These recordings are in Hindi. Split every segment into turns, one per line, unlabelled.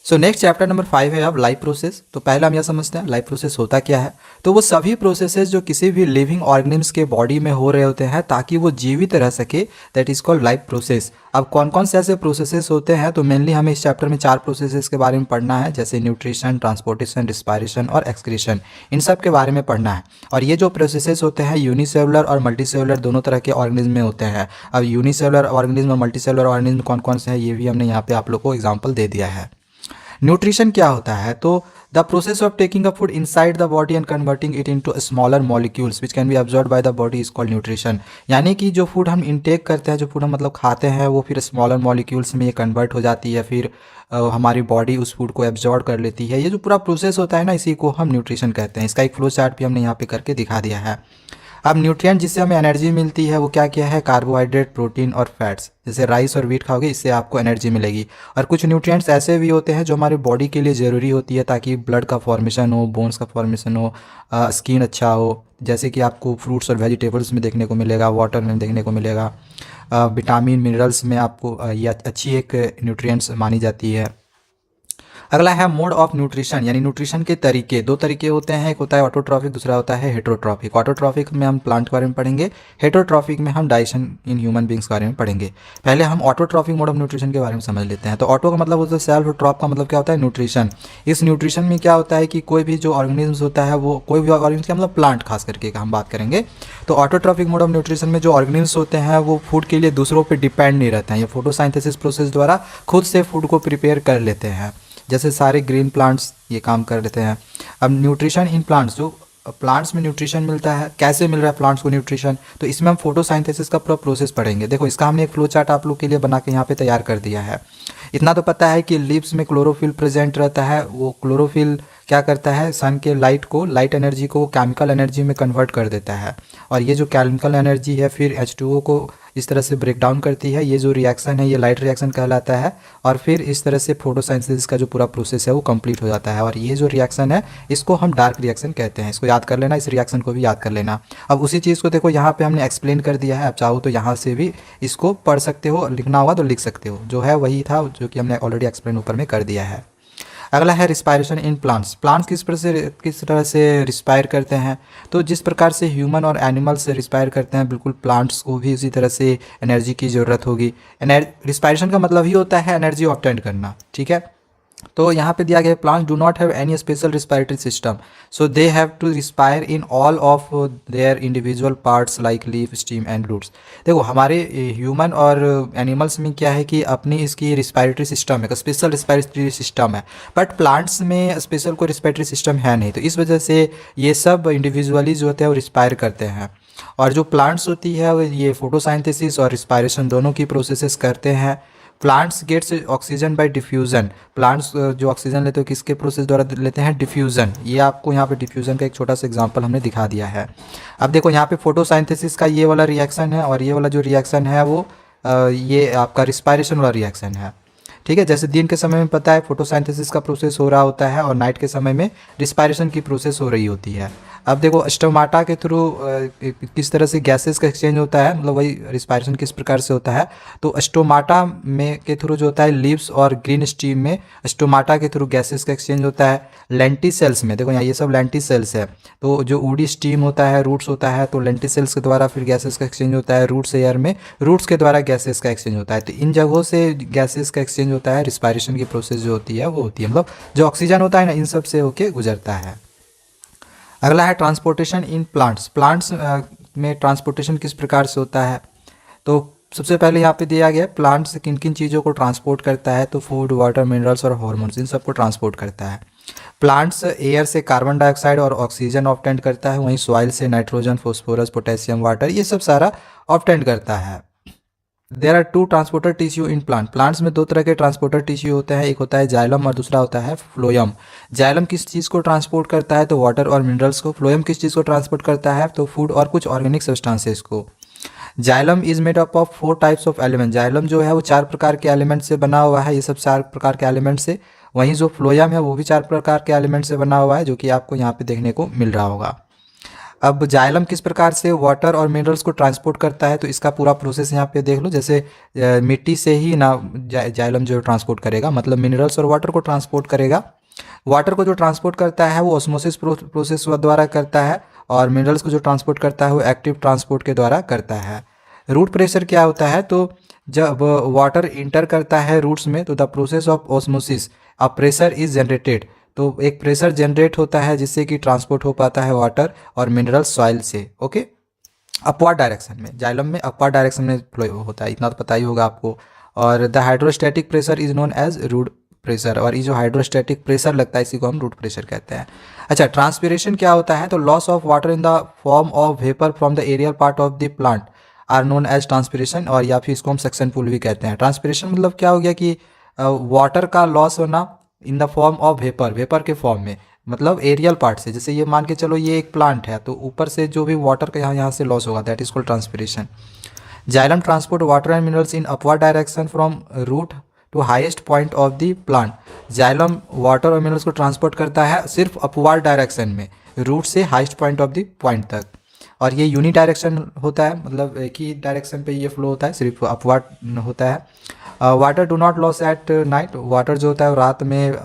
सो नेक्स्ट चैप्टर नंबर 5 है अब लाइफ प्रोसेस। तो पहले हम यह समझते हैं लाइफ प्रोसेस होता क्या है। तो वो सभी प्रोसेसेस जो किसी भी लिविंग ऑर्गेनिम्स के बॉडी में हो रहे होते हैं ताकि वो जीवित रह सके, that is called life process. अब कौन कौन से ऐसे प्रोसेसेस होते हैं, तो मेनली हमें इस चैप्टर में 4 प्रोसेसेस के बारे में पढ़ना है, जैसे न्यूट्रिशन, ट्रांसपोर्टेशन, रिस्पायरेशन और एक्सक्रीशन। इन सब के बारे में पढ़ना है। और ये जो प्रोसेसेस होते हैं यूनिसेलुलर और मल्टीसेलुलर दोनों तरह के ऑर्गेनिज्म में होते हैं। अब यूनिसेलुलर ऑर्गेनिज्म और मल्टीसेलुलर ऑर्गेनिज्म कौन कौन से हैं ये भी हमने यहाँ पे आप लोग को एग्जाम्पल दे दिया है। न्यूट्रिशन क्या होता है, तो the process of taking a food inside the body and converting it into smaller molecules which can be absorb by the body is called nutrition. यानी कि जो फूड हम इनटेक करते हैं, जो फूड हम मतलब खाते हैं, वो फिर स्मॉलर मॉलिक्यूल्स में ये कन्वर्ट हो जाती है, फिर हमारी बॉडी उस फूड को एब्जॉर्ब कर लेती है। ये जो पूरा प्रोसेस होता है ना, इसी को हम न्यूट्रिशन कहते हैं। इसका एक फ्लो चार्ट भी हमने यहाँ पे करके दिखा दिया है। अब न्यूट्रिएंट जिससे हमें एनर्जी मिलती है वो क्या क्या है, कार्बोहाइड्रेट, प्रोटीन और फैट्स। जैसे राइस और वीट खाओगे इससे आपको एनर्जी मिलेगी। और कुछ न्यूट्रिएंट्स ऐसे भी होते हैं जो हमारी बॉडी के लिए ज़रूरी होती है ताकि ब्लड का फॉर्मेशन हो, बोन्स का फॉर्मेशन हो, स्किन अच्छा हो। जैसे कि आपको फ्रूट्स और वेजिटेबल्स में देखने को मिलेगा, वाटर में देखने को मिलेगा, विटामिन मिनरल्स में आपको ये अच्छी एक न्यूट्रिएंट्स मानी जाती है। अगला है मोड ऑफ न्यूट्रिशन, यानी न्यूट्रिशन के तरीके। 2 तरीके होते हैं, एक होता है ऑटोट्रॉफिक, दूसरा होता है हेटरोट्रॉफिक। ऑटोट्रॉफिक में हम प्लांट के बारे में पढ़ेंगे, हेटरोट्रॉफिक में हम डाइजेशन इन ह्यूमन बींग्स के बारे में पढ़ेंगे। पहले हम ऑटोट्रॉफिक मोड ऑफ न्यूट्रिशन के बारे में समझ लेते हैं। तो ऑटो का मतलब होता है सेल्फ, ट्रॉप का मतलब क्या होता है, न्यूट्रिशन। इस न्यूट्रिशन में क्या होता है कि कोई भी जो ऑर्गेनिज्म होता है, वो कोई भी ऑर्गेनिज्म का मतलब प्लांट खास करके हम बात करेंगे। तो ऑटोट्रॉफिक मोड ऑफ न्यूट्रिशन में जो ऑर्गेनिज्म होते हैं वो फूड के लिए दूसरों पर डिपेंड नहीं रहते हैं, ये फोटोसाइंथेसिस प्रोसेस द्वारा खुद से फूड को प्रिपेयर कर लेते हैं। जैसे सारे ग्रीन प्लांट्स ये काम कर लेते हैं। अब न्यूट्रिशन इन प्लांट्स, जो प्लांट्स में न्यूट्रिशन मिलता है, कैसे मिल रहा है प्लांट्स को न्यूट्रिशन, तो इसमें हम फोटोसाइंथेसिस का पूरा प्रोसेस पढ़ेंगे। देखो इसका हमने एक फ्लो चार्ट आप लोग के लिए बना के यहाँ पे तैयार कर दिया है। इतना तो पता है कि लीव्स में क्लोरोफिल प्रेजेंट रहता है। वो क्लोरोफिल क्या करता है, सन के लाइट को, लाइट एनर्जी को केमिकल एनर्जी में कन्वर्ट कर देता है। और ये जो केमिकल एनर्जी है फिर H2O को इस तरह से ब्रेक डाउन करती है। ये जो रिएक्शन है ये लाइट रिएक्शन कहलाता है। और फिर इस तरह से फोटोसाइंथेसिस का जो पूरा प्रोसेस है वो कंप्लीट हो जाता है। और ये जो रिएक्शन है इसको हम डार्क रिएक्शन कहते हैं। इसको याद कर लेना, इस रिएक्शन को भी याद कर लेना। अब उसी चीज़ को देखो यहाँ पे हमने एक्सप्लेन कर दिया है। आप चाहो तो यहाँ से भी इसको पढ़ सकते हो, लिखना होगा तो लिख सकते हो। जो है वही था जो कि हमने ऑलरेडी एक्सप्लेन ऊपर में कर दिया है। अगला है रिस्पायरेशन इन प्लांट्स। प्लांट्स किस तरह से रिस्पायर करते हैं, तो जिस प्रकार से ह्यूमन और एनिमल्स रिस्पायर करते हैं, बिल्कुल प्लांट्स को भी उसी तरह से एनर्जी की ज़रूरत होगी। रिस्पायरेशन का मतलब ही होता है एनर्जी ऑब्टेन करना, ठीक है। तो यहाँ पे दिया गया plants do not have any special respiratory system, so they have to respire in all of their individual parts like leaf, stem and roots. देखो हमारे ह्यूमन और एनिमल्स में क्या है कि अपनी इसकी रिस्पायरेटरी सिस्टम है, स्पेशल रिस्पायरेटरी सिस्टम है, बट प्लांट्स में स्पेशल कोई रिस्पायरेटरी सिस्टम है नहीं। तो इस वजह से ये सब इंडिविजुअली जो होते हैं वो रिस्पायर करते हैं। और जो प्लांट्स होती है वो ये फोटोसाइंथेसिस और रिस्पायरेशन दोनों की प्रोसेसेस करते हैं। Plants gets oxygen by diffusion. Plants जो ऑक्सीजन लेते हैं किसके प्रोसेस द्वारा लेते हैं, डिफ्यूज़न। ये आपको यहाँ पे डिफ्यूज़न का एक छोटा सा एग्जांपल हमने दिखा दिया है। अब देखो यहाँ पे फोटोसाइंथेसिस का ये वाला रिएक्शन है और ये वाला जो रिएक्शन है वो ये आपका रिस्पायरेशन वाला रिएक्शन है, ठीक है। जैसे दिन के समय में पता है फोटोसाइंथेसिस का प्रोसेस हो रहा होता है और नाइट के समय में रिस्पायरेशन की प्रोसेस हो रही होती है। अब देखो स्टोमाटा के थ्रू किस तरह से गैसेस का एक्सचेंज होता है, मतलब वही रिस्पायरेशन किस प्रकार से होता है। तो स्टोमाटा में के थ्रू जो होता है लीव्स और ग्रीन स्टीम में स्टोमाटा के थ्रू गैसेस का एक्सचेंज होता है। लेंटिसेल्स में देखो यहाँ ये सब लेंटिसेल्स है। तो जो ऊडी स्टीम होता है, रूट्स होता है, तो लेंटिसेल्स के द्वारा फिर गैसेस का एक्सचेंज होता है। रूट्स एयर में रूट्स के द्वारा गैसेस का एक्सचेंज होता है। तो इन जगहों से गैसेस का एक्सचेंज होता है। रिस्पायरेशन की प्रोसेस जो होती है वो होती है, मतलब जो ऑक्सीजन होता है ना इन सब से होके गुजरता है। अगला है ट्रांसपोर्टेशन इन प्लांट्स। प्लांट्स में ट्रांसपोर्टेशन किस प्रकार से होता है, तो सबसे पहले यहाँ पे दिया गया प्लांट्स किन किन चीज़ों को ट्रांसपोर्ट करता है, तो फूड, वाटर, मिनरल्स और हार्मोन्स, इन सबको ट्रांसपोर्ट करता है। प्लांट्स एयर से कार्बन डाइऑक्साइड और ऑक्सीजन ऑब्टेन करता है, वहीं सॉइल से नाइट्रोजन, फॉस्फोरस, पोटेशियम, वाटर, ये सब सारा ऑब्टेन करता है। There are 2 transporter tissue in plant. Plants में 2 तरह के ट्रांसपोर्टर टिश्यू होते हैं, एक होता है जाइलम और दूसरा होता है फ्लोयम। जाइलम किस चीज़ को ट्रांसपोर्ट करता है, तो वाटर और मिनरल्स को। फ्लोयम किस चीज़ को ट्रांसपोर्ट करता है, तो फूड और कुछ ऑर्गेनिक सब्सटेंसेस को। Xylem is made up of 4 types of element. Xylem जो है वो 4 प्रकार के एलिमेंट से बना हुआ है, ये सब 4 प्रकार के एलिमेंट से। वहीं जो फ्लोयम है वो भी 4 प्रकार के एलिमेंट से बना हुआ है, जो कि आपको यहाँ पे देखने को मिल रहा होगा। अब जाइलम किस प्रकार से वाटर और मिनरल्स को ट्रांसपोर्ट करता है, तो इसका पूरा प्रोसेस यहाँ पे देख लो। जैसे मिट्टी से ही ना जाइलम जो ट्रांसपोर्ट करेगा, मतलब मिनरल्स और वाटर को ट्रांसपोर्ट करेगा। वाटर को जो ट्रांसपोर्ट करता है वो ऑस्मोसिस प्रोसेस द्वारा करता है, और मिनरल्स को जो ट्रांसपोर्ट करता है वो एक्टिव ट्रांसपोर्ट के द्वारा करता है। रूट प्रेशर क्या होता है, तो जब वाटर इंटर करता है रूट्स में, तो the process of osmosis a pressure is generated, तो एक प्रेशर जनरेट होता है जिससे कि ट्रांसपोर्ट हो पाता है वाटर और मिनरल्स सॉइल से। ओके, अपवर्ड डायरेक्शन में, जाइलम में अपवर्ड डायरेक्शन में फ्लो होता है, इतना तो पता ही होगा आपको। और the hydrostatic pressure is known as root pressure, और ये जो हाइड्रोस्टैटिक प्रेशर लगता है इसी को हम रूट प्रेशर कहते हैं। अच्छा, ट्रांसपीरेशन क्या होता है, तो loss of water in the form of vapour from the aerial part of the plant are known as transpiration, और या फिर इसको हम सक्शन पुल भी कहते हैं। ट्रांसपीरेशन मतलब क्या हो गया कि वाटर का लॉस होना इन the form of vapour, vapour के फॉर्म में, मतलब एरियल पार्ट से। जैसे ये मान के चलो ये एक प्लांट है, तो ऊपर से जो भी वाटर का यहाँ से लॉस होगा, that is called transpiration. Xylem transport water and minerals in upward direction from root to highest point of the plant. Xylem water और मिनरल्स को ट्रांसपोर्ट करता है सिर्फ अपवर्ड डायरेक्शन में, रूट से highest point of the point तक। और ये यूनि डायरेक्शन होता है, मतलब एक ही डायरेक्शन पे ये फ्लो होता है, सिर्फ अपवर्ड होता है। Water do not loss at night, water जो होता है वो रात में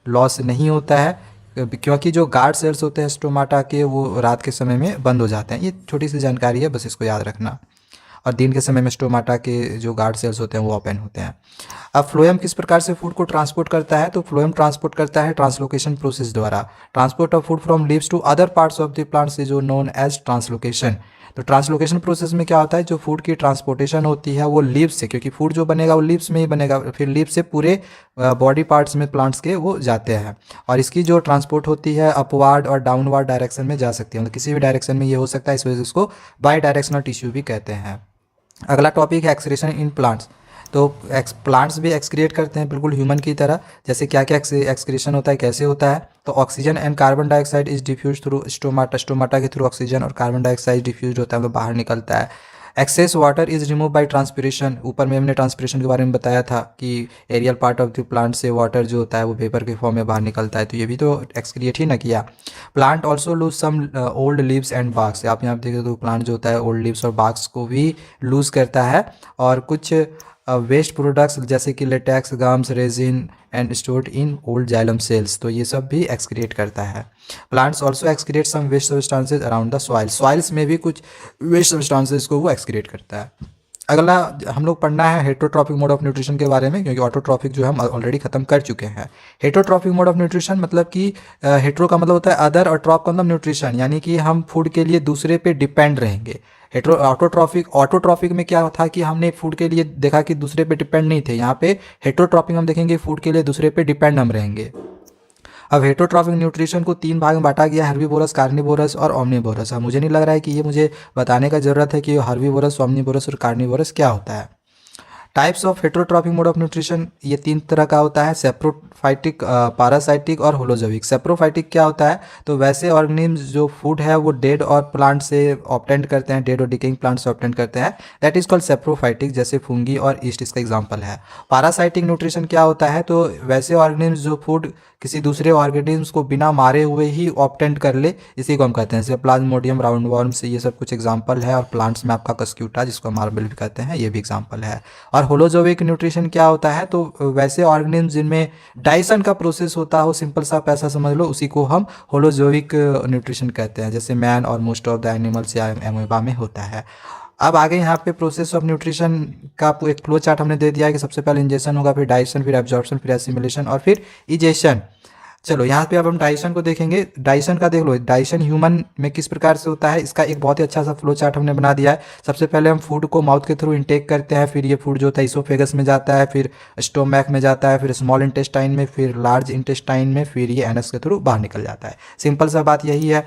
लॉस नहीं होता है, क्योंकि जो गार्ड सेल्स होते हैं स्टोमाटा के वो रात के समय में बंद हो जाते हैं। ये छोटी सी जानकारी है, बस इसको याद रखना। और दिन के समय में स्टोमाटा के जो गार्ड सेल्स होते हैं वो ओपन होते हैं। अब फ्लोएम किस प्रकार से फूड को ट्रांसपोर्ट करता है, तो फ्लोएम ट्रांसपोर्ट करता है ट्रांसलोकेशन प्रोसेस द्वारा। Transport of food from leaves to other parts of the plants is known as translocation. तो ट्रांसलोकेशन प्रोसेस में क्या होता है, जो फूड की ट्रांसपोर्टेशन होती है वो लीव्स से, क्योंकि फूड जो बनेगा वो लीव्स में ही बनेगा, फिर लीव्स से पूरे बॉडी पार्ट्स में प्लांट्स के वो जाते हैं। और इसकी जो ट्रांसपोर्ट होती है अपवार्ड और डाउनवार्ड डायरेक्शन में जा सकती है, मतलब किसी भी डायरेक्शन में ये हो सकता है, इस वजह से इसको बाई डायरेक्शनल टिश्यू भी कहते हैं। अगला टॉपिक है एक्सक्रीशन इन प्लांट्स। तो प्लांट्स भी एक्सक्रिएट करते हैं बिल्कुल ह्यूमन की तरह। जैसे क्या क्या एक्सक्रीशन होता है, कैसे होता है, तो oxygen and carbon dioxide is diffuse through stomata, stomata के थ्रू ऑक्सीजन और कार्बन डाइऑक्साइड डिफ्यूज होता है, मतलब बाहर निकलता है। Excess water is remove by transpiration, ऊपर में हमने ट्रांसपीरेशन के बारे में बताया था कि aerial part of the plant से वाटर जो होता है वो वेपर के फॉर्म में बाहर निकलता है, तो ये भी तो एक्सक्रिएट ही ना किया। Plant also lose some old leaves and barks, आप यहाँ देखें तो प्लांट जो होता है ओल्ड लीव्स और बार्क्स को भी लूज करता है, और कुछ वेस्ट प्रोडक्ट्स जैसे कि latex, gums, resin and stored in old xylem cells, तो ये सब भी एक्सक्रिएट करता है। Plants also excrete some waste substances around the soil, soils में भी कुछ वेस्ट सब्सटेंसेज को वो एक्सक्रिएट करता है। अगला हम लोग पढ़ना है हेटरोट्रॉफिक मोड ऑफ न्यूट्रिशन के बारे में, क्योंकि ऑटोट्रॉफिक जो है हम ऑलरेडी खत्म कर चुके हैं। हेटरोट्रॉफिक मोड ऑफ न्यूट्रिशन मतलब कि हेट्रो का मतलब होता है अदर और ट्रॉप का मतलब न्यूट्रिशन, यानी कि हम फूड के लिए दूसरे पे डिपेंड रहेंगे। ऑटोट्रॉफिक में क्या था कि हमने फूड के लिए देखा कि दूसरे पे डिपेंड नहीं थे, यहाँ पे हेटरोट्रॉफिक हम देखेंगे फूड के लिए दूसरे पे डिपेंड हम रहेंगे। अब हेटरोट्रॉफिक न्यूट्रिशन को 3 भाग में बांटा गया, हर्बीवोरस, कार्निवोरस और ओमनीवोरस। अब मुझे नहीं लग रहा है कि ये मुझे बताने का ज़रूरत है कि हर्बीवोरस, ओमनीवोरस और कार्निवोरस क्या होता है। Types of heterotrophic mode of nutrition, ये 3 तरह का होता है, सेप्रोफाइटिक, पारासाइटिक और होलोजोविक। सेप्रोफाइटिक क्या होता है, तो वैसे ऑर्गेनिज्म जो फूड है वो डेड और प्लांट से ऑब्टेन करते हैं, डेड और डिकेइंग प्लांट से ऑब्टेन करते हैं, दैट इज कॉल्ड सेप्रोफाइटिक, जैसे फंगी और ईस्ट इसका एग्जांपल है। पारासाइटिक न्यूट्रिशन क्या होता है, तो वैसे ऑर्गेनिज्म जो फूड किसी दूसरे ऑर्गेनिज्म को बिना मारे हुए ही ऑब्टेन कर ले, इसी को हम कहते हैं, जैसे प्लाज्मोडियम, राउंड वर्म्स, ये सब कुछ एग्जांपल है। और प्लांट्स में आपका कस्क्यूटा जिसको मार्बल भी कहते हैं, ये भी एग्जांपल है। और होलोजोविक न्यूट्रिशन क्या होता है, तो वैसे ऑर्गेनिज्म जिनमें डाइजेशन का प्रोसेस होता हो, सिंपल सा पैसा समझ लो, उसी को हम होलोजोविक न्यूट्रिशन कहते हैं, जैसे मैन और मोस्ट ऑफ द एनिमल्स या एमोबा में होता है। अब आगे यहाँ पे प्रोसेस ऑफ न्यूट्रिशन का एक फ्लो चार्ट हमने दे दिया है कि सबसे पहले इंजेक्शन होगा, फिर डाइजेशन, फिर एब्जॉर्प्शन, फिर एसिमिलेशन और फिर इजेशन। चलो यहाँ पे अब हम डाइजेशन को देखेंगे। डाइजेशन का देख लो, डाइजेशन ह्यूमन में किस प्रकार से होता है, इसका एक बहुत ही अच्छा सा फ्लो चार्ट हमने बना दिया है। सबसे पहले हम फूड को माउथ के थ्रू इनटेक करते हैं, फिर ये फूड जो होता है इसोफेगस में जाता है, फिर स्टोमैक में जाता है, फिर स्मॉल इंटेस्टाइन में, फिर लार्ज इंटेस्टाइन में, फिर ये एनस के थ्रू बाहर निकल जाता है। सिंपल सा बात यही है।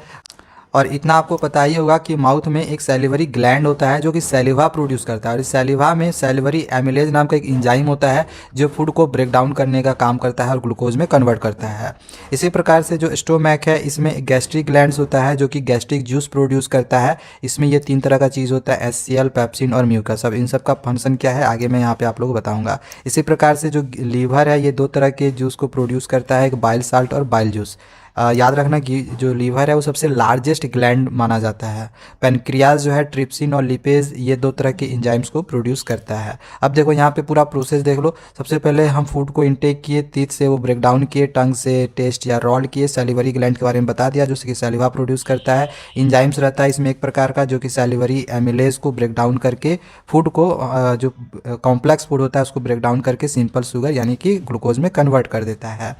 और इतना आपको पता ही होगा कि माउथ में एक सैलिवरी ग्लैंड होता है जो कि सैलिवा प्रोड्यूस करता है, और इस सैलिवा में सैलिवरी एमिलेज नाम का एक एंजाइम होता है जो फूड को ब्रेक डाउन करने का काम करता है और ग्लूकोज में कन्वर्ट करता है। इसी प्रकार से जो स्टोमैक है, इसमें गैस्ट्रिक ग्लैंड्स होता है जो कि गैस्ट्रिक जूस प्रोड्यूस करता है। इसमें ये 3 तरह का चीज़ होता है, HCl, पेप्सिन और म्यूकस। अब इन सब का फंक्शन क्या है आगे मैं यहाँ पे आप लोगों को बताऊँगा। इसी प्रकार से जो लीवर है ये 2 तरह के जूस को प्रोड्यूस करता है, एक बाइल साल्ट और बाइल जूस। याद रखना कि जो लीवर है वो सबसे लार्जेस्ट ग्लैंड माना जाता है। पेनक्रियाज जो है ट्रिप्सिन और लिपेज ये दो तरह के एंजाइम्स को प्रोड्यूस करता है। अब देखो यहाँ पे पूरा प्रोसेस देख लो। सबसे पहले हम फूड को इनटेक किए, टीथ से वो ब्रेक डाउन किए, टंग से टेस्ट या रॉल किए, सैलिवरी ग्लैंड के बारे में बता दिया जो कि सैलिवा प्रोड्यूस करता है। एंजाइम्स रहता है इसमें एक प्रकार का जो कि सैलिवरी एमिलेज को ब्रेक डाउन करके फूड को जो कॉम्प्लेक्स फूड होता है उसको ब्रेक डाउन करके सिंपल शुगर यानी कि ग्लूकोज में कन्वर्ट कर देता है।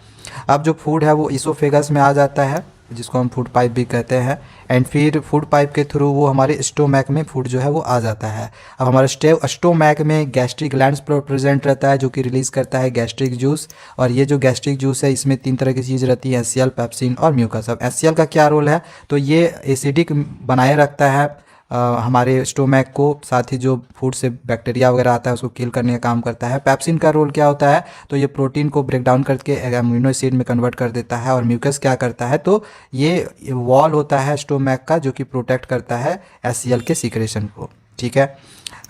अब जो फूड है वो इसोफेगस में आ जाता है जिसको हम फूड पाइप भी कहते हैं, एंड फिर फूड पाइप के थ्रू वो हमारे स्टोमैक में फूड जो है वो आ जाता है। अब हमारे स्टोमैक में गैस्ट्रिक ग्लैंड्स प्रेजेंट रहता है जो कि रिलीज़ करता है गैस्ट्रिक जूस, और ये जो गैस्ट्रिक जूस है इसमें 3 तरह की चीज़ रहती है, एचसीएल, पेप्सिन और म्यूकस। अब एचसीएल का क्या रोल है, तो ये एसिडिक बनाए रखता है हमारे स्टोमैक को, साथ ही जो फूड से बैक्टीरिया वगैरह आता है उसको किल करने का काम करता है। पेप्सिन का रोल क्या होता है, तो ये प्रोटीन को ब्रेक डाउन करके अमीनो एसिड में कन्वर्ट कर देता है। और म्यूकस क्या करता है, तो ये वॉल होता है स्टोमैक का जो कि प्रोटेक्ट करता है एचसीएल के सीक्रेशन को। ठीक है,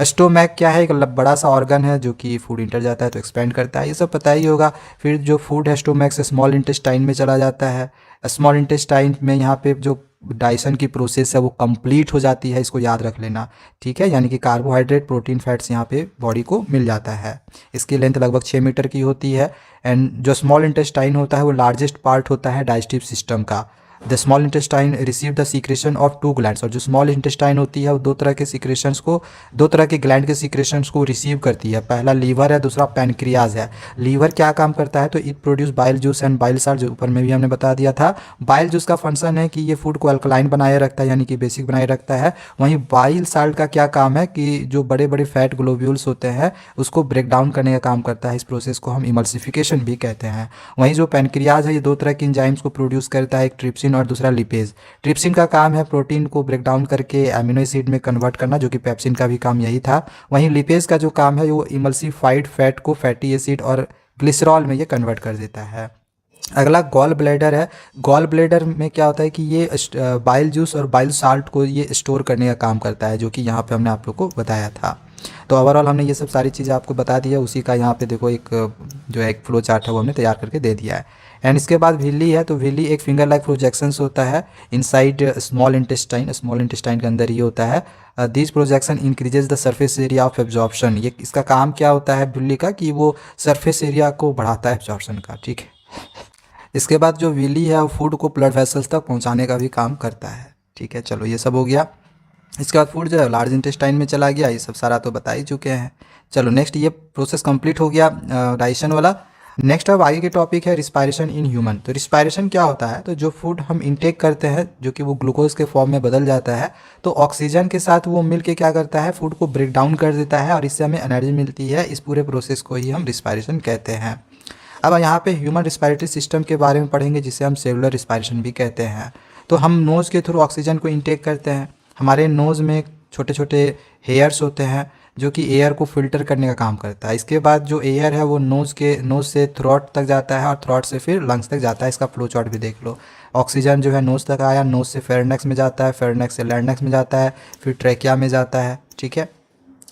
स्टोमैक क्या है, एक बड़ा सा ऑर्गन है जो कि फूड इंटर जाता है तो एक्सपेंड करता है, ये सब पता ही होगा। फिर जो फूड है स्टोमैक से स्मॉल इंटेस्टाइन में चला जाता है। स्मॉल इंटेस्टाइन में यहाँ पे जो डाइजेशन की प्रोसेस है वो कंप्लीट हो जाती है, इसको याद रख लेना। ठीक है, यानी कि कार्बोहाइड्रेट, प्रोटीन, फैट्स यहाँ पे बॉडी को मिल जाता है। इसकी लेंथ लगभग 6 मीटर की होती है। एंड जो स्मॉल इंटेस्टाइन होता है वो लार्जेस्ट पार्ट होता है डाइजेस्टिव सिस्टम का। The small intestine receive the secretion of 2 glands, और जो स्मॉल इंटेस्टाइन होती है वो 2 तरह के सीक्रेशंस को, 2 तरह के ग्लैंड के सीक्रेशंस को रिसीव करती है। पहला लीवर है, दूसरा पैनक्रियाज है। लीवर क्या काम करता है, तो it produce bile juice and bile salt, जो ऊपर में भी हमने बता दिया था। बाइल जूस का फंक्शन है कि ये फूड को अल्कलाइन बनाए रखता है यानी कि बेसिक बनाए रखता है। वहीं बाइल साल्ट का क्या काम है कि जो बड़े बड़े फैट ग्लोब्यूल्स होते हैं उसको ब्रेक डाउन करने का काम करता है। इस प्रोसेस को हम इमल्सिफिकेशन भी कहते हैं। वहीं जो पैनक्रियाज है ये 2 तरह के एंजाइम्स को प्रोड्यूस करता है, एक ट्रिप्सिन और दूसरा लिपेज। ट्रिप्सिन का काम है प्रोटीन को ब्रेक डाउन करके एमिनो एसिड में कन्वर्ट करना, जो कि पेप्सिन का भी काम यही था। वहीं लिपेज का जो काम है वो इमल्सिफाइड फैट को फैटी एसिड और ग्लिसरॉल में ये कन्वर्ट कर देता है। अगला गॉल ब्लैडर है। गॉल ब्लैडर में क्या होता है कि ये बाइल जूस और बाइल साल्ट को ये स्टोर करने का काम करता है, जो कि यहाँ पे हमने आप लोग को बताया था। तो ओवरऑल हमने ये सब सारी चीज़ें आपको बता दी है, उसी का यहाँ पे देखो एक जो है एक फ्लो चार्ट है वो हमने तैयार करके दे दिया है। एंड इसके बाद विल्ली है, तो विल्ली एक फिंगर लाइक प्रोजेक्शंस होता है inside small intestine, small intestine के अंदर ये होता है। This projection increases the surface area of absorption. ये इसका काम क्या होता है विल्ली का, कि वो सरफेस एरिया को बढ़ाता है एब्जॉर्प्शन का। ठीक है, इसके बाद जो विली है वो फूड को ब्लड वेसल्स तक पहुंचाने का भी काम करता है। ठीक है, चलो ये सब हो गया। इसके बाद फूड जो है लार्ज इंटेस्टाइन में चला गया, ये सब सारा तो बता ही चुके हैं। चलो नेक्स्ट, ये प्रोसेस कंप्लीट हो गया डाइजेशन वाला। नेक्स्ट अब आगे के टॉपिक है रिस्पायरेशन इन ह्यूमन। तो रिस्पायरेशन क्या होता है, तो जो फूड हम इंटेक करते हैं जो कि वो ग्लूकोज के फॉर्म में बदल जाता है, तो ऑक्सीजन के साथ वो मिल के क्या करता है, फूड को ब्रेक डाउन कर देता है और इससे हमें एनर्जी मिलती है। इस पूरे प्रोसेस को ही हम रिस्पायरेशन कहते हैं। अब यहाँ पे ह्यूमन रिस्पायरेटरी सिस्टम के बारे में पढ़ेंगे जिसे हम सेलुलर रिस्पायरेशन भी कहते हैं। तो हम नोज़ के थ्रू ऑक्सीजन को इंटेक करते हैं। हमारे नोज़ में छोटे छोटे हेयर्स होते हैं जो कि एयर को फिल्टर करने का काम करता है। इसके बाद जो एयर है वो नोज़ से थ्रोट तक जाता है और थ्रोट से फिर लंग्स तक जाता है। इसका फ्लो चार्ट भी देख लो। ऑक्सीजन जो है नोज़ तक आया, नोज़ से फेरेंक्स में जाता है, फेरेंक्स से लैरिंक्स में जाता है, फिर ट्रैकिया में जाता है। ठीक है,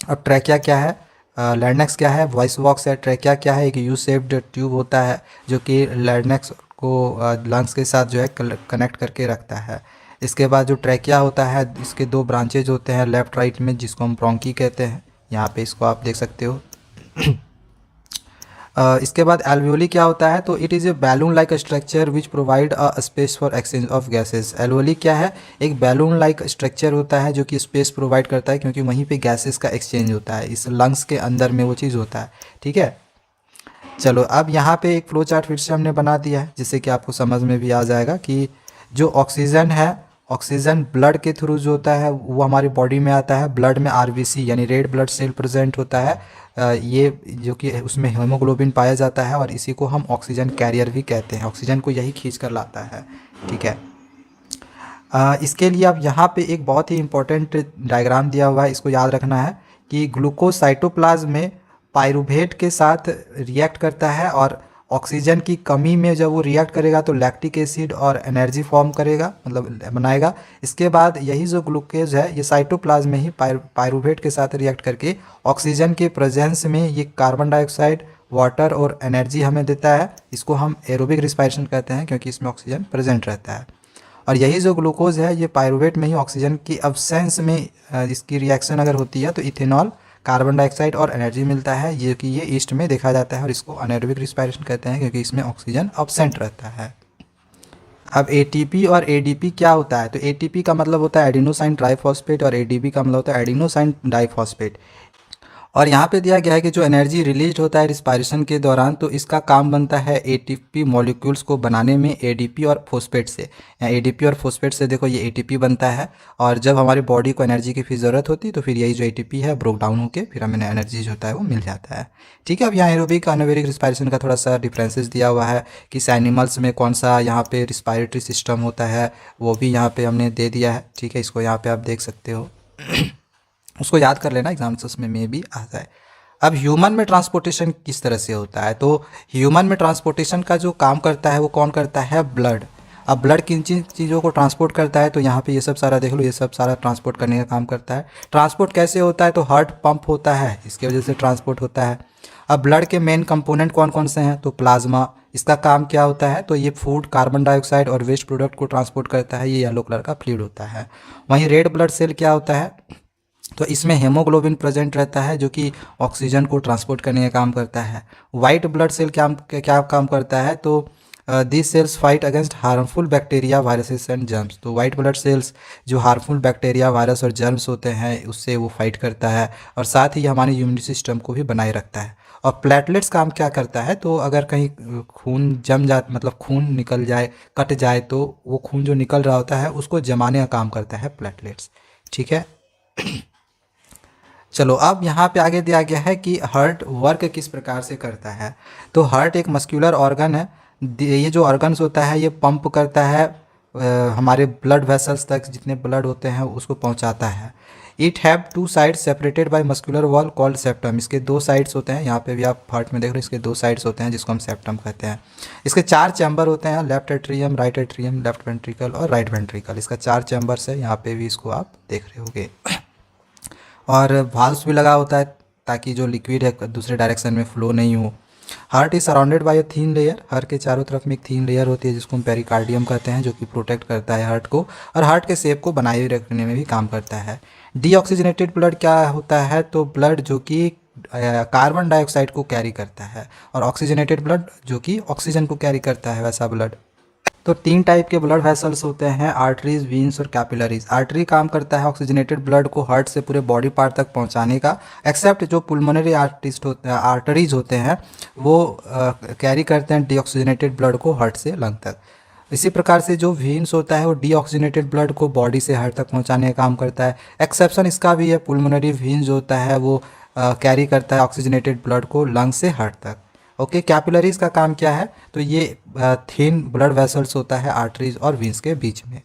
अब ट्रैकिया क्या है, लैरिंक्स क्या है, वॉइस बॉक्स है। ट्रैकिया क्या है, एक यू शेप्ड ट्यूब होता है जो कि लैरिंक्स को लंग्स के साथ जो है कनेक्ट करके रखता है। इसके बाद जो ट्रैकिया होता है इसके 2 ब्रांचेज होते हैं लेफ्ट राइट में, जिसको हम ब्रोंकी कहते हैं। यहाँ पे इसको आप देख सकते हो। इसके बाद एल्वियोली क्या होता है, तो it is a balloon like structure which provide a space for exchange of gases. Alveoli क्या है, एक बैलून लाइक स्ट्रक्चर होता है जो कि स्पेस प्रोवाइड करता है, क्योंकि वहीं पे गैसेस का एक्सचेंज होता है। इस लंग्स के अंदर में वो चीज़ होता है। ठीक है, चलो अब यहाँ पे एक फ्लो चार्ट फिर से हमने बना दिया है जिससे कि आपको समझ में भी आ जाएगा कि जो ऑक्सीजन है, ऑक्सीजन ब्लड के थ्रू जो होता है वो हमारी बॉडी में आता है। ब्लड में आरबीसी यानी रेड ब्लड सेल प्रेजेंट होता है, ये जो कि उसमें हीमोग्लोबिन पाया जाता है और इसी को हम ऑक्सीजन कैरियर भी कहते हैं। ऑक्सीजन को यही खींच कर लाता है। ठीक है, इसके लिए अब यहाँ पे एक बहुत ही इंपॉर्टेंट डायग्राम दिया हुआ है, इसको याद रखना है कि ग्लूकोज साइटोप्लाज्म में पायरुवेट के साथ रिएक्ट करता है और ऑक्सीजन की कमी में जब वो रिएक्ट करेगा तो लैक्टिक एसिड और एनर्जी फॉर्म करेगा, मतलब बनाएगा। इसके बाद यही जो ग्लूकोज है ये साइटोप्लाज्म में ही पायरुवेट के साथ रिएक्ट करके ऑक्सीजन के प्रेजेंस में ये कार्बन डाइऑक्साइड, वाटर और एनर्जी हमें देता है। इसको हम एरोबिक रिस्पायरेशन कहते हैं क्योंकि इसमें ऑक्सीजन प्रेजेंट रहता है। और यही जो ग्लूकोज है ये पायरुवेट में ही ऑक्सीजन की अब्सेंस में इसकी रिएक्शन अगर होती है तो इथेनॉल, कार्बन डाइऑक्साइड और एनर्जी मिलता है। ये कि ये ईस्ट में देखा जाता है और इसको अनएरोबिक रिस्पायरेशन कहते हैं क्योंकि इसमें ऑक्सीजन अब्सेंट रहता है। अब एटीपी और एडीपी क्या होता है? तो एटीपी का मतलब होता है एडिनोसाइन ट्राइफॉस्फेट और एडीपी का मतलब होता है एडिनोसाइन डाइफॉस्फेट। और यहाँ पे दिया गया है कि जो एनर्जी रिलीज होता है रिस्पायरेशन के दौरान तो इसका काम बनता है एटीपी मॉलिक्यूल्स को बनाने में एडीपी और फॉस्फेट से। या एडीपी और फॉस्फेट से देखो ये एटीपी बनता है और जब हमारी बॉडी को एनर्जी की फिर ज़रूरत होती है तो फिर यही जो एटीपी है ब्रोक डाउन होकर फिर हमें एनर्जी जो होता है वो मिल जाता है। ठीक है, अब यहाँ एरोबिक अनएरोबिक रिस्पायरेशन का थोड़ा सा डिफरेंसेस दिया हुआ है कि एनिमल्स में कौन सा यहाँ पे रिस्पायरेटरी सिस्टम होता है वो भी यहाँ पे हमने दे दिया है। ठीक है, इसको यहाँ पे आप देख सकते हो उसको याद कर लेना, एग्जाम्स में भी आता है। अब ह्यूमन में ट्रांसपोर्टेशन किस तरह से होता है? तो ह्यूमन में ट्रांसपोर्टेशन का जो काम करता है वो कौन करता है? ब्लड। अब ब्लड किन चीज़ों को ट्रांसपोर्ट करता है? तो यहाँ पे ये सब सारा देख लो, ये सब सारा ट्रांसपोर्ट करने का काम करता है। ट्रांसपोर्ट कैसे होता है? तो हार्ट पंप होता है, इसकी वजह से ट्रांसपोर्ट होता है। अब ब्लड के मेन कंपोनेंट कौन कौन से हैं? तो प्लाज्मा। इसका काम क्या होता है? तो ये फूड, कार्बन डाइऑक्साइड और वेस्ट प्रोडक्ट को ट्रांसपोर्ट करता है। ये येलो कलर का फ्लूइड होता है। वहीं रेड ब्लड सेल क्या होता है? तो इसमें हेमोग्लोबिन प्रेजेंट रहता है जो कि ऑक्सीजन को ट्रांसपोर्ट करने का काम करता है। वाइट ब्लड सेल क्या काम करता है? तो this cells fight against harmful bacteria, viruses and germs. तो वाइट ब्लड सेल्स जो हार्मफुल बैक्टीरिया, वायरस और जर्म्स होते हैं उससे वो फाइट करता है और साथ ही हमारे इम्यूनिटी सिस्टम को भी बनाए रखता है। और प्लेटलेट्स काम क्या करता है? तो अगर कहीं खून जम जाए, मतलब खून निकल जाए, कट जाए, तो वो खून जो निकल रहा होता है उसको जमाने का काम करता है प्लेटलेट्स। ठीक है, चलो अब यहाँ पे आगे दिया गया है कि हार्ट वर्क किस प्रकार से करता है। तो हार्ट एक मस्कुलर ऑर्गन है। ये जो ऑर्गन्स होता है ये पंप करता है हमारे ब्लड वेसल्स तक, जितने ब्लड होते हैं उसको पहुँचाता है। It have two sides separated by muscular wall called septum. इसके दो साइड्स होते हैं, यहाँ पे भी आप हार्ट में देख रहे हो इसके दो साइड्स होते हैं जिसको हम सेप्टम कहते हैं। इसके 4 चैम्बर होते हैं, left atrium, right atrium, left ventricle और राइट वेंट्रिकल। इसका 4 चैम्बर्स है, यहाँ पे भी इसको आप देख रहे होगे। और वाल्व्स भी लगा होता है ताकि जो लिक्विड है दूसरे डायरेक्शन में फ्लो नहीं हो। Heart is surrounded by a thin layer. Heart के चारों तरफ में एक थीन लेयर होती है जिसको हम पेरिकार्डियम कहते हैं, जो कि प्रोटेक्ट करता है हार्ट को और हार्ट के शेप को बनाए रखने में भी काम करता है। डीऑक्सीजनेटेड ब्लड क्या होता है? तो ब्लड जो कि कार्बन डाइऑक्साइड को कैरी करता है और ऑक्सीजनेटेड ब्लड जो कि ऑक्सीजन को कैरी करता है, वैसा ब्लड। तो 3 टाइप के ब्लड वेसल्स होते हैं, आर्टरीज, वीन्स और कैपिलरीज। आर्टरी काम करता है ऑक्सीजनेटेड ब्लड को हार्ट से पूरे बॉडी पार्ट तक पहुंचाने का, एक्सेप्ट जो पुल्मोनरी आर्टरीज होते हैं वो कैरी करते हैं डीऑक्सीजनेटेड ब्लड को हार्ट से लंग तक। इसी प्रकार से जो वीन्स होता है वो डीऑक्सीजनेटेड ब्लड को बॉडी से हार्ट तक पहुंचाने का काम करता है। एक्सेप्शन इसका भी है, पुल्मोनरी वीन्स जो होता है वो कैरी करता है ऑक्सीजनेटेड ब्लड को लंग से हार्ट तक। ओके, कैपिलरीज का काम क्या है? तो ये थिन ब्लड वेसल्स होता है आर्टरीज और वीन्स के बीच में।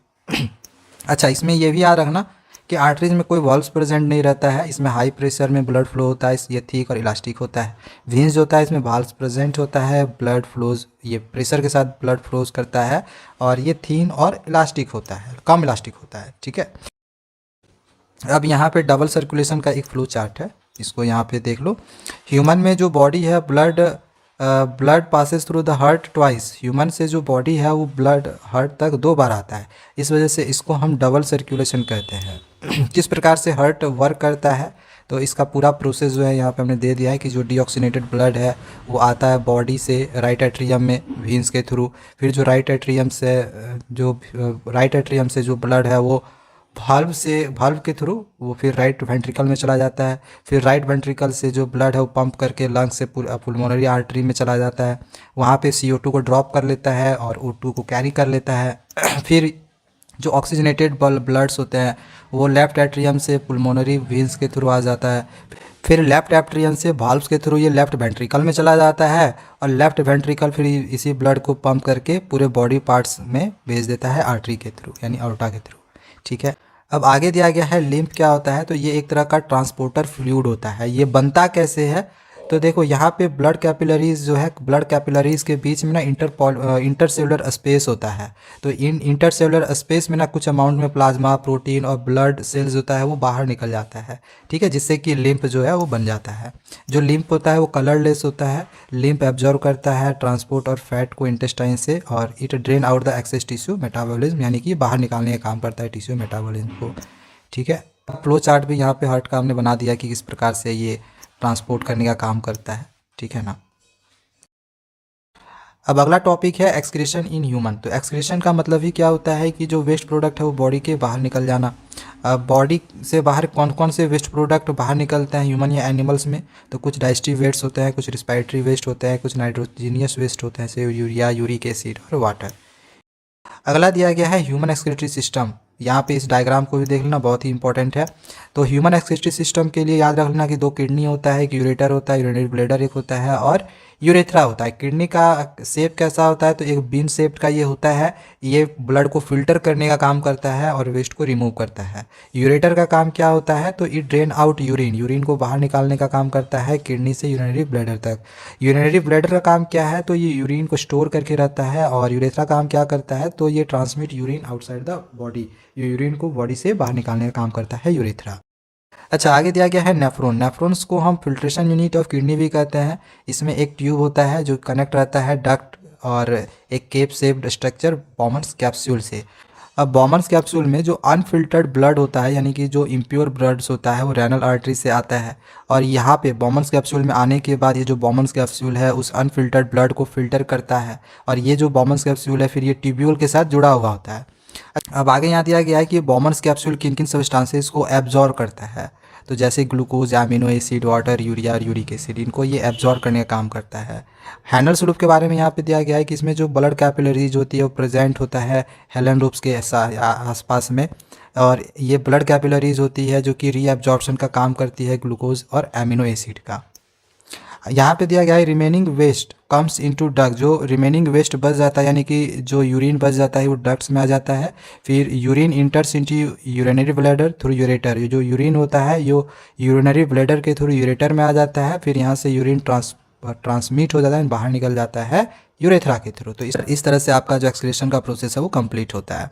अच्छा, इसमें ये भी याद रखना कि आर्टरीज में कोई वॉल्व्स प्रेजेंट नहीं रहता है, इसमें हाई प्रेशर में ब्लड फ्लो होता है, ये थिक और इलास्टिक होता है। वीन्स जो होता है इसमें वॉल्व्स प्रेजेंट होता है, ब्लड फ्लोज ये प्रेशर के साथ ब्लड फ्लोज करता है और ये थिन और इलास्टिक होता है, कम इलास्टिक होता है। ठीक है, अब यहाँ पे डबल सर्कुलेशन का एक फ्लो चार्ट है, इसको यहाँ पे देख लो। ह्यूमन में जो बॉडी है blood passes through the heart twice. Human से जो बॉडी है वो ब्लड हार्ट तक 2 बार आता है, इस वजह से इसको हम डबल सर्कुलेशन कहते हैं। किस प्रकार से हार्ट वर्क करता है? तो इसका पूरा प्रोसेस जो है यहाँ पे हमने दे दिया है कि जो डीऑक्सीनेटेड ब्लड है वो आता है बॉडी से राइट एट्रियम में वीन्स के थ्रू, फिर जो राइट एट्रियम से जो ब्लड है वो वाल्व के थ्रू वो फिर राइट वेंट्रिकल में चला जाता है, फिर राइट वेंट्रिकल से जो ब्लड है वो पंप करके लंग से पुल्मोनरी आर्टरी में चला जाता है, वहाँ पे CO2 को ड्रॉप कर लेता है और O2 को कैरी कर लेता है। फिर जो ऑक्सीजनेटेड ब्लड्स होते हैं वो लेफ्ट एट्रियम से पुल्मोनरी वेंस के थ्रू आ जाता है, फिर लेफ्ट एट्रियम से वाल्व्स के थ्रू ये लेफ्ट वेंट्रिकल में चला जाता है और लेफ्ट वेंट्रिकल फिर इसी ब्लड को पंप करके पूरे बॉडी पार्ट्स में भेज देता है आर्टरी के थ्रू, यानी अorta के थ्रू। ठीक है, अब आगे दिया गया है लिम्फ क्या होता है? तो ये एक तरह का ट्रांसपोर्टर फ्लूइड होता है। ये बनता कैसे है? तो देखो यहाँ पे ब्लड कैपिलरीज जो है, ब्लड कैपिलरीज के बीच में ना इंटरसेलुलर स्पेस होता है। तो इन इंटरसेलुलर स्पेस में ना कुछ अमाउंट में प्लाज्मा, प्रोटीन और ब्लड सेल्स होता है वो बाहर निकल जाता है, ठीक है, जिससे कि लिम्फ जो है वो बन जाता है। जो लिम्फ होता है वो कलरलेस होता है। लिम्फ एब्जॉर्व करता है ट्रांसपोर्ट और फैट को इंटेस्टाइन से, और it drain out the excess tissue metabolism, यानी कि बाहर निकालने का काम करता है टिश्यू मेटाबॉलिज्म को, ठीक है। फ्लो चार्ट भी यहाँ पे हार्ट का हमने बना दिया कि किस प्रकार से ये ट्रांसपोर्ट करने का काम करता है, ठीक है ना। अब अगला टॉपिक है एक्सक्रीशन इन ह्यूमन। तो एक्सक्रीशन का मतलब ही क्या होता है कि जो वेस्ट प्रोडक्ट है वो बॉडी के बाहर निकल जाना। अब बॉडी से बाहर कौन कौन से वेस्ट प्रोडक्ट बाहर निकलते हैं ह्यूमन या एनिमल्स में, तो कुछ डाइजेस्टिव वेस्ट होते हैं, कुछ रिस्पायरेटरी वेस्ट होते हैं, कुछ नाइट्रोजीनियस वेस्ट होते हैं जैसे यूरिया, यूरिक एसिड और वाटर। अगला दिया गया है ह्यूमन एक्सक्रीटरी सिस्टम। यहाँ पे इस डायग्राम को भी देख लेना, बहुत ही इंपॉर्टेंट है। तो ह्यूमन एक्सक्रीटरी सिस्टम के लिए याद रख लेना कि 2 किडनी होता है, एक यूरेटर होता है, यूरिनरी ब्लैडर एक होता है, और यूरेथ्रा होता है। किडनी का शेप कैसा होता है, तो एक बीन शेप्ड का ये होता है। ये ब्लड को फिल्टर करने का काम करता है और वेस्ट को रिमूव करता है। यूरेटर का काम क्या होता है, तो it drain out urine, urine को बाहर निकालने का काम करता है किडनी से यूरिनरी ब्लैडर तक। यूरिनरी ब्लैडर का काम क्या है, तो ये यूरिन को स्टोर करके रहता है। और यूरेथ्रा काम क्या करता है, तो ये transmit urine outside the body, ये यूरिन को बॉडी से बाहर निकालने का काम करता है यूरेथ्रा। अच्छा, आगे दिया गया है नेफ्रॉन। नेफ्रॉन्स को हम फिल्ट्रेशन यूनिट ऑफ किडनी भी कहते हैं। इसमें एक ट्यूब होता है जो कनेक्ट रहता है डक्ट और एक केप शेप्ड स्ट्रक्चर बॉमन्स कैप्सूल से। अब बॉमन्स कैप्सूल में जो अनफिल्टर्ड ब्लड होता है, यानी कि जो इम्प्योर ब्लड्स होता है, वो रेनल आर्टरी से आता है। और यहाँ पे बॉमन्स कैप्सूल में आने के बाद ये जो बॉमन्स कैप्सूल है उस अनफिल्टर्ड ब्लड को फिल्टर करता है। और ये जो बॉमन्स कैप्सूल है फिर ये ट्यूब्यूल के साथ जुड़ा हुआ होता है। अब आगे यहाँ दिया गया है कि बॉमन्स कैप्सूल किन किन सब्सटेंसेस को एब्जॉर्ब करता है। तो जैसे glucose, amino acid, water, urea और यूरिक एसिड, इनको ये एब्जॉर्ब करने का काम करता है। हैनल्स लूप के बारे में यहाँ पे दिया गया है कि इसमें जो ब्लड कैपिलरीज होती है वो प्रेजेंट होता है हेलन लूप्स के आसपास में। और ये ब्लड कैपिलरीज होती है जो कि रीअब्जॉर्प्शन का काम करती है ग्लूकोज और एमिनो एसिड का। यहाँ पे दिया गया है remaining waste comes into duct. जो रिमेनिंग वेस्ट बच जाता है, यानी कि जो यूरिन बच जाता है वो डक्ट्स में आ जाता है। फिर urine इंटर्स into urinary bladder through ureter. ये जो यूरिन होता है यो यूरिनरी ब्लैडर के थ्रू यूरेटर में आ जाता है। फिर यहाँ से यूरिन ट्रांसमिट हो जाता है, बाहर निकल जाता है यूरेथ्रा के थ्रू। तो इस तरह से आपका जो एक्सक्रीशन का प्रोसेस है वो कंप्लीट होता है।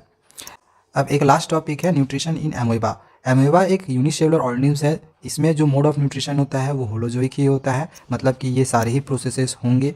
अब एक लास्ट टॉपिक है न्यूट्रिशन इन एमोइबा। एमोइबा एक यूनिसेलुलर ऑर्गेनिज्म है। इसमें जो मोड ऑफ न्यूट्रिशन होता है वो होलोजोइक ही होता है, मतलब कि ये सारे ही प्रोसेसेस होंगे।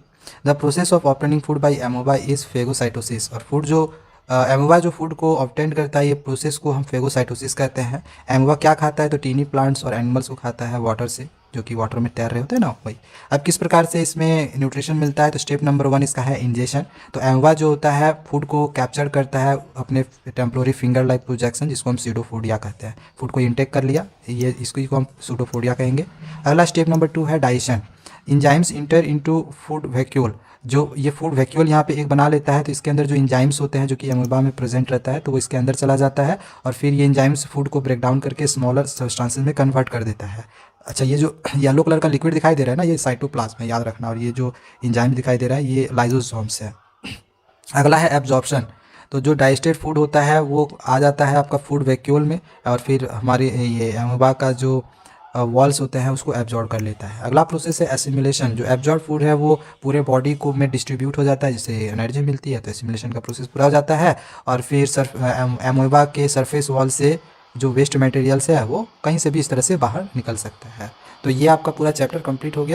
The process of obtaining food by amoeba is phagocytosis. और फूड जो एमोइबा जो फूड को ऑब्टेन करता है, ये प्रोसेस को हम फेगोसाइटोसिस कहते हैं। एमोइबा क्या खाता है, तो टीनी प्लांट्स और एनिमल्स को खाता है वाटर से, जो कि वाटर में तैर रहे होते हैं ना वही। अब किस प्रकार से इसमें न्यूट्रिशन मिलता है, तो स्टेप नंबर 1 इसका है इंजेक्शन। तो एमोइबा जो होता है फूड को कैप्चर करता है अपने टेम्पोररी फिंगर लाइक प्रोजेक्शन, जिसको हम सीडोफोडिया कहते हैं। फूड को इंटेक कर लिया, ये इसको हम सीडोफोडिया कहेंगे। अगला स्टेप नंबर 2 है digestion. Enzymes inter into food vacuole. जो ये फूड वैक्यूल यहाँ पे एक बना लेता है, तो इसके अंदर जो इंजाइम्स होते हैं जो कि एमोइबा में प्रेजेंट रहता है, तो वो इसके अंदर चला जाता है। और फिर ये इंजाइम्स फूड को ब्रेक डाउन करके स्मॉलर सब्सटेंसेस में कन्वर्ट कर देता है। अच्छा, ये जो येलो कलर का लिक्विड दिखाई दे रहा है ना, ये साइटोप्लाज्म है, याद रखना। और ये जो इंजाइम दिखाई दे रहा है ये लाइसोसोम्स है। अगला है एब्जॉर्प्शन। तो जो डाइजेस्टेड फूड होता है वो आ जाता है आपका फूड वैक्यूल में, और फिर हमारे ये एमोइबा का जो वॉल्स होते हैं उसको एब्जॉर्ब कर लेता है। अगला प्रोसेस है एसिमिलेशन। जो एब्जॉर्ब फूड है वो पूरे बॉडी को में डिस्ट्रीब्यूट हो जाता है, जिससे एनर्जी मिलती है। तो एसिमिलेशन का प्रोसेस पूरा हो जाता है, और फिर एमोइबा के सरफेस वॉल से जो वेस्ट मटेरियल्स है वो कहीं से भी इस तरह से बाहर निकल सकता है। तो ये आपका पूरा चैप्टर कंप्लीट हो गया।